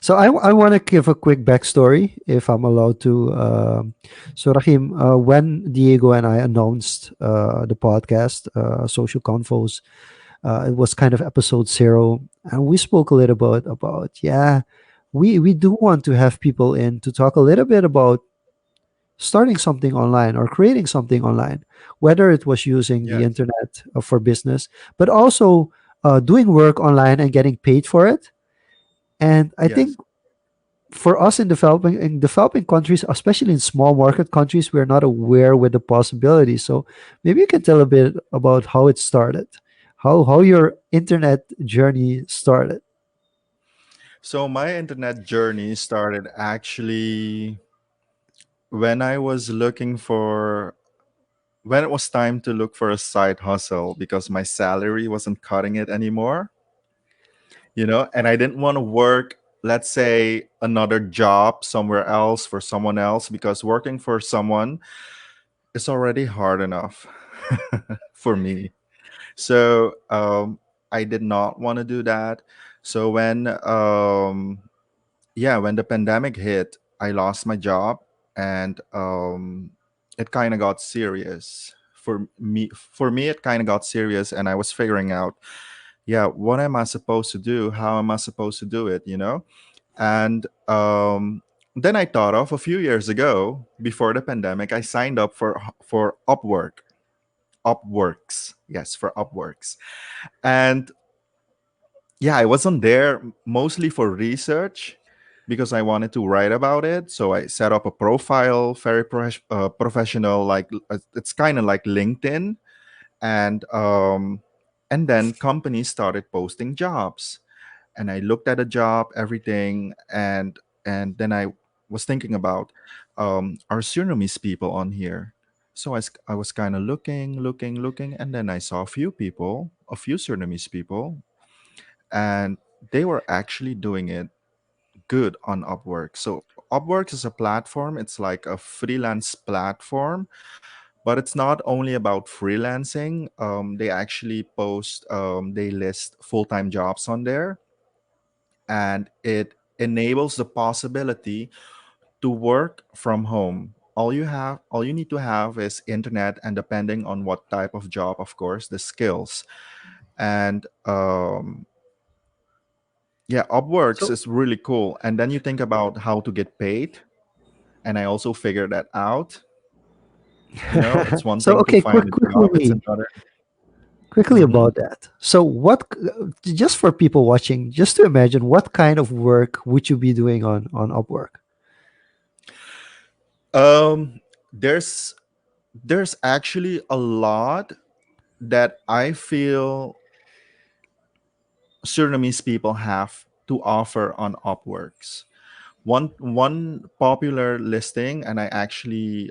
So I want to give a quick backstory, if I'm allowed to. So Rahim, when Diego and I announced the podcast, Social Confoes, it was kind of episode 0, and we spoke a little bit about, yeah, we do want to have people in to talk a little bit about starting something online or creating something online, whether it was using the Yes, internet for business, but also doing work online and getting paid for it. And I think yes. for us in developing countries, especially in small market countries, we're not aware with the possibilities. So maybe you can tell a bit about how it started, how your internet journey started. So my internet journey started actually when I was looking for when it was time to look for a side hustle because my salary wasn't cutting it anymore, and I didn't want to work, let's say, another job somewhere else for someone else because working for someone is already hard enough for me. So I did not want to do that. So when the pandemic hit, I lost my job, and it kind of got serious for me. For me, it kind of got serious, and I was figuring out, yeah, what am I supposed to do? How am I supposed to do it? And then I thought of a few years ago, before the pandemic, I signed up for Upwork, Upworks, yes, for Upworks, and yeah, I wasn't there mostly for research because I wanted to write about it. So I set up a profile, very professional, like it's kind of like LinkedIn, and then companies started posting jobs, and I looked at a job, everything, and then I was thinking about, are Surinamese people on here? So I was kind of looking, and then I saw a few Surinamese people, and they were actually doing it good on Upwork. So Upwork is a platform, it's like a freelance platform, but it's not only about freelancing. They actually they list full-time jobs on there, and it enables the possibility to work from home. All you need to have is internet, and depending on what type of job, of course, the skills. And yeah, Upworks So is really cool. And then you think about how to get paid. And I also figured that out. It's one so thing to okay, find a job, it's quickly another. Mhm. about that. So just for people watching, just to imagine, what kind of work would you be doing on Upwork? Um, there's there's actually a lot that I feel Surinamese people have to offer on Upworks. One popular listing, and I actually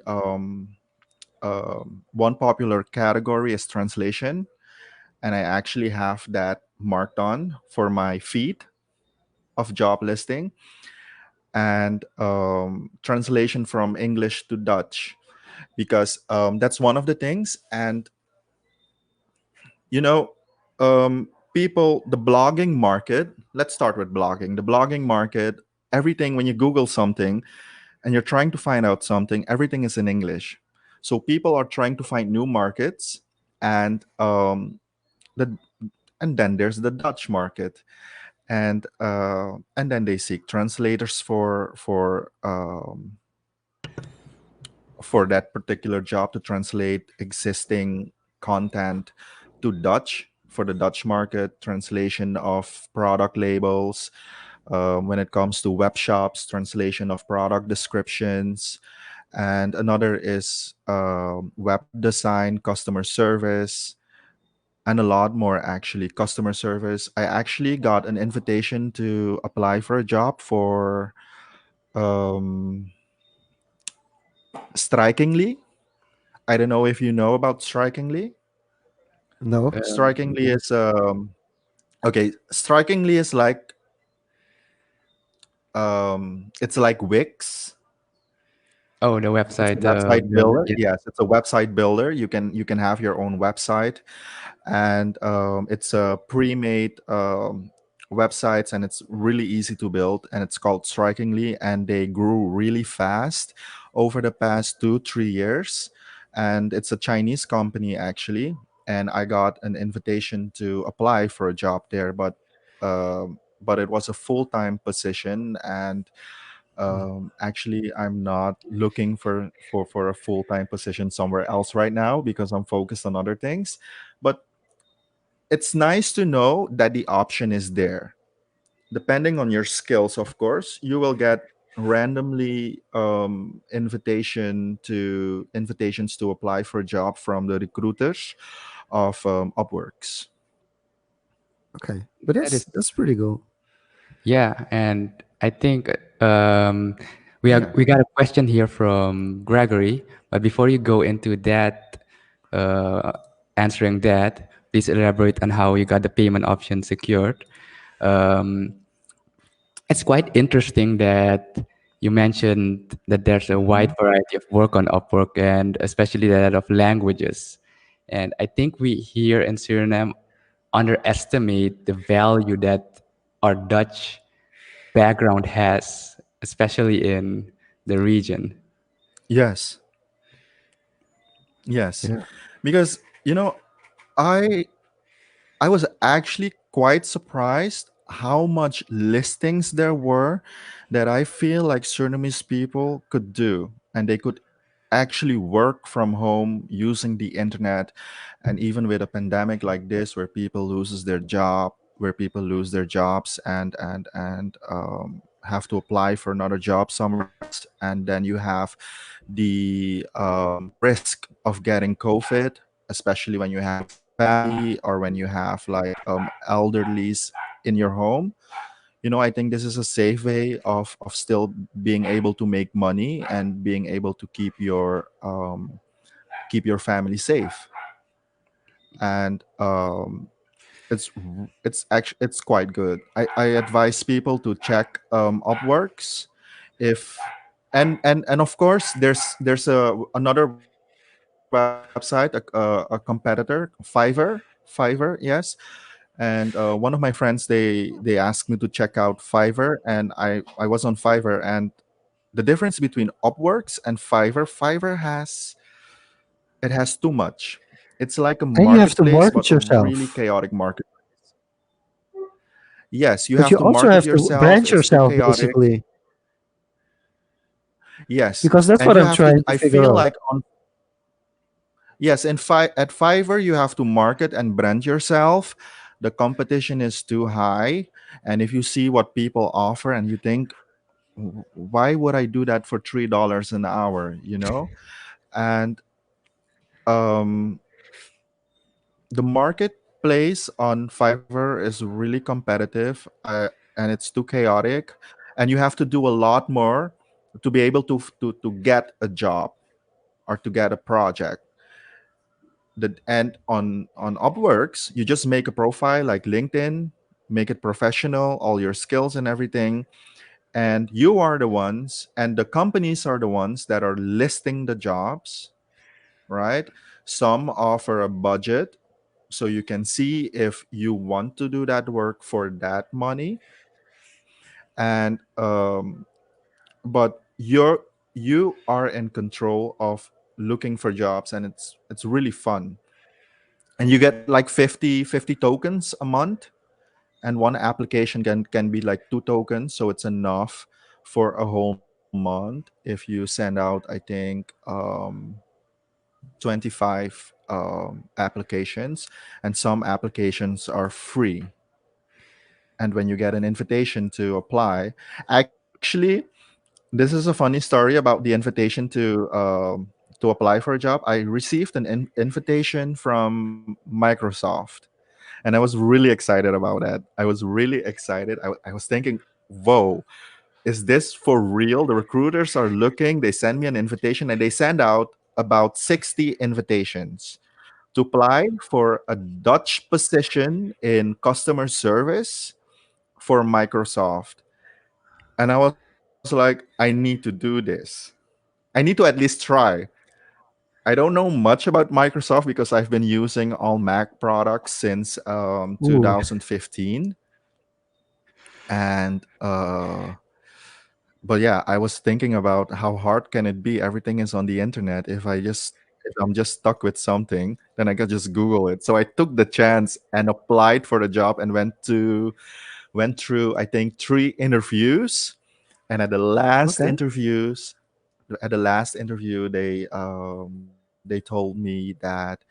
one popular category is translation, and I actually have that marked on for my feed of job listing, and translation from English to Dutch, because that's one of the things. And you know people, the blogging market, let's start with blogging. The blogging market, everything, when you Google something and you're trying to find out something, everything is in English. So people are trying to find new markets, and the and then there's the Dutch market, and then they seek translators for that particular job to translate existing content to Dutch for the Dutch market, translation of product labels. When it comes to web shops, translation of product descriptions, and another is web design, customer service, and a lot more. Actually, customer service, I actually got an invitation to apply for a job for um, Strikingly. I don't know if you know about Strikingly. No. Strikingly is okay. Strikingly is like it's like Wix. Oh, the It's a website website builder. builder. Yeah. Yes, it's a website builder. You can have your own website, and it's a pre-made websites, and it's really easy to build, and it's called Strikingly, and they grew really fast over the past 2 3 years. And it's a Chinese company actually, and I got an invitation to apply for a job there, but it was a full-time position. And actually, I'm not looking for a full-time position somewhere else right now because I'm focused on other things. But it's nice to know that the option is there. Depending on your skills, of course, you will get randomly invitations to apply for a job from the recruiters of Upworks. Okay, but That is, that's pretty cool. yeah, and I think Yeah. we got a question here from Gregory, but before you go into that, uh, answering that, please elaborate on how you got the payment option secured. Um, it's quite interesting that you mentioned that there's a wide Hmm. variety of work on Upwork, and especially that of languages. And I think we here in Suriname underestimate the value that our Dutch background has, especially in the region. Yes. Yes. Yeah. Because I I was actually quite surprised how much listings there were that I feel like Surinamese people could do, and they could actually work from home using the internet. And even with a pandemic like this, where people loses their job, where people lose their jobs and have to apply for another job somewhere else, and then you have the risk of getting COVID, especially when you have a family or when you have like elderlies in your home. I think this is a safe way of still being able to make money and being able to keep your family safe. And it's quite good. I advise people to check Upworks, if and of course there's another website, a competitor, Fiverr, yes. And one of my friends, they asked me to check out Fiverr, and I was on Fiverr. And the difference between Upworks and Fiverr has, it has too much. It's like a And you have to marketplace, but market a really yourself, chaotic market. Yes, you but have you to also market have to yourself. brand It's too yourself chaotic. basically, Yes, because that's and what you I'm have to. trying to I figure feel out. like on yes, and at Fiverr you have to market and brand yourself. The competition is too high, and if you see what people offer and you think, Why would I do that for $3 an hour?" And um, the marketplace on Fiverr is really competitive, and it's too chaotic, and you have to do a lot more to be able to get a job or to get a project. And on Upworks, you just make a profile like LinkedIn, make it professional, all your skills and everything, and you are the ones, and the companies are the ones that are listing the jobs, right? Some offer a budget, so you can see if you want to do that work for that money. And but you are in control of looking for jobs, and it's really fun. And you get like 50 tokens a month, and one application can be like 2 tokens, so it's enough for a whole month if you send out, I think, 25 applications. And some applications are free. And when you get an invitation to apply, actually, this is a funny story about the invitation to apply for a job. I received an invitation from Microsoft, and I was really excited about that. I was really excited. I was thinking, whoa, is this for real? The recruiters are looking, they send me an invitation, and they send out about 60 invitations to apply for a Dutch position in customer service for Microsoft. And I was like, I need to do this. I need to at least try. I don't know much about Microsoft because I've been using all Mac products since Ooh, 2015. And but yeah, I was thinking about how hard can it be? Everything is on the internet. If I'm just stuck with something, then I could just Google it. So I took the chance and applied for the job and went through, I think, 3 interviews. And Okay. at the last interview, they told me that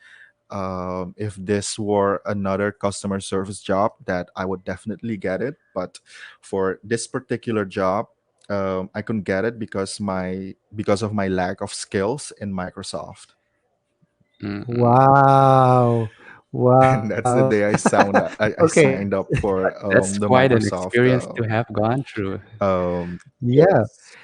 if this were another customer service job, that I would definitely get it. But for this particular job, I couldn't get it because of my lack of skills in Microsoft. Mm-mm. Wow. And that's Wow. the day I Okay. signed up for That's the quite an Microsoft. experience to have gone through. Yeah. Yes.